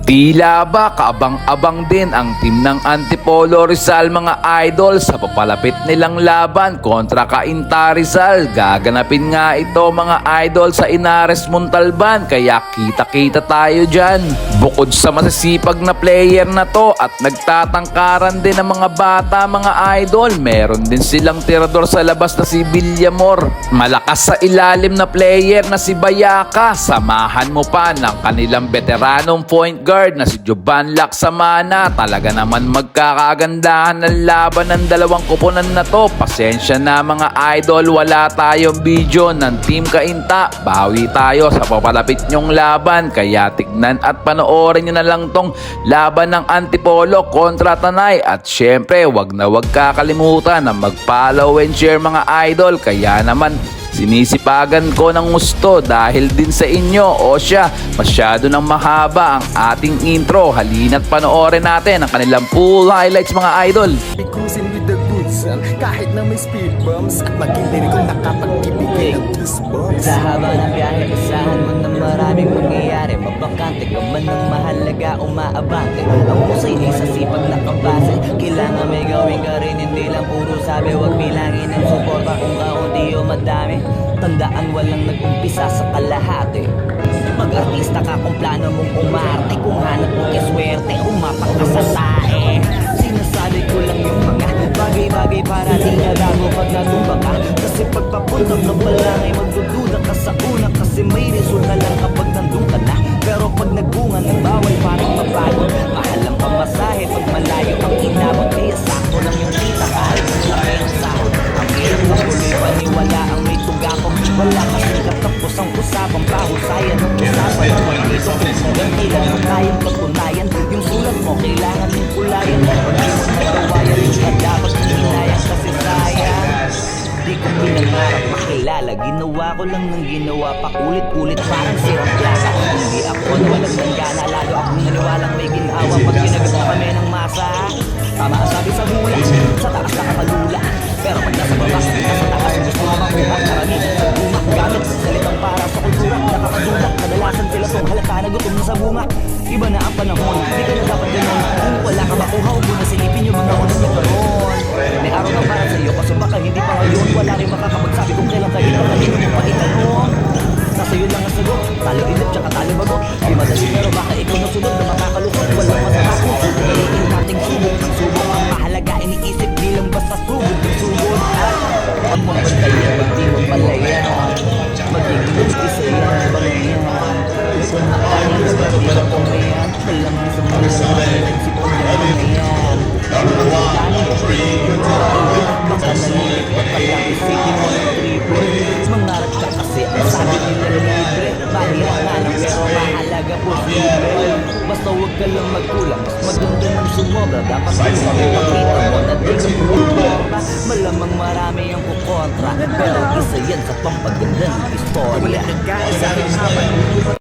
Tila ba kaabang-abang din ang team ng Antipolo Rizal mga idol sa papalapit nilang laban kontra Cainta Rizal. Gaganapin nga ito mga idol sa Inares Montalban kaya kita-kita tayo dyan. Bukod sa masisipag na player na to at nagtatangkaran din ng mga bata mga idol, meron din silang tirador sa labas na si Villamor. Malakas sa ilalim na player na si Bayaka. Samahan mo pa ng kanilang veteranong point guard na si Jovan Laksamana. Talaga naman magkakagandahan ng laban ng dalawang kupunan na to. Pasensya na mga idol, wala tayong video ng Team Cainta. Bawi tayo sa papalapit nyong laban. Kaya tignan at panoorin nyo na lang tong laban ng Antipolo kontra Tanay. At syempre, wag na wag kakalimutan na mag-follow and share mga idol. Kaya naman sinisipagan ko ng gusto dahil din sa inyo. O siya, masyado nang mahaba ang ating intro. Halina't panoorin natin ang kanilang full highlights mga idol. Ikusin with the good son, kahit na may speed bumps at maging lirikong nakapagkibigay ng goosebumps. Sa haba ng biyahe, basahan mo ng maraming mangyayari. Mabakante ka man ng mahalaga, umaabante. Ang husay ay sa sipag na kabase. Kailangan may gawin ka rin, hindi lang puro sabi. Huwag bilangin ang suporta kung kaunti o madami. Tandaan walang nag-umpisa sa kalahati. Mag-artista ka kung plano mong umarte. Kung hanap mo kay swerte, umapak ka sa tae. Sinasabi ko lang yung mga bagay-bagay para di nagago pag natumba ka. Kasi pagpapunta ka pa lang ay magdududa ka sa una. Kasi may resulta lang kapag nandun ka na. Pero pag nagbunga ng bawal parang mabago. Mahal ang pamasahe pag malayo ang inabot. Kaya sakto lang yung kita kahit malaki ang sahod. Ang hirap na huli paniwala ang may tugapong. Wala kasing katapos ang usapang pahusayan ng usapan. Ang dito kung ganti lang ang kayang pagtunayan. Yung sulat mo kailangan mong kulayan. Pag di mo nagawa yan yung dapat mong hinayang kasi sayang. Di ko pinangarap makilala. Ginawa ko lang ng ginawa. Pakulit-ulit parang sirang plasa. Hindi ako nawalan ng gana. Lalo akong naniwalang may ginawa. Pag ginagat na kami ng masa. Tama ang sabi sa hula. Sa taas nakakalula. Pero pag nasa baba, nasa taas gusto mo makuha. Karamihan sa bunga. Gamit sa salitang para sa kultura. Nakakadulak. Kadalasan sila tong halata na gutom na sa bunga. Iba na ang panahon. Di ka na dapat ganon. Kung wala ka makuha, huwag mo na silipin yung mga unang nagkaroon. May araw na para sa iyo. Kaso baka hindi pa ngayon. Wala rin makakapagsabi kung kailan ka ito. Kanino mo pa itanong. Nasa iyo lang ang sagot. Talo ilip tsaka talo bago. Di madali pero baka ikaw na sunod na makakalukot. Walang masakako. Iiin nating subok. Ang subok ang mahalaga. Iniisip bilang basta subok. Ang subok ang mabantayan. Hindi mo palaya. Magiging isa yan. Balayan. Kung nakain na ba di ba pumayan. Walang sa mga nagsip ko na yan. Baka nalilipot pa lang isipin mo ng triple. Mangarap ka kasi ang sabi nila libre. Bahirangan pero mahalaga posible. Basta huwag ka lang magkulang. Mas maganda ng sumobra. Dapat makita mo na di ka pumobra. Malamang marami ang kukontra. Pero isa yan sa pampaganda ng istorya. Nagkaya sa aking habang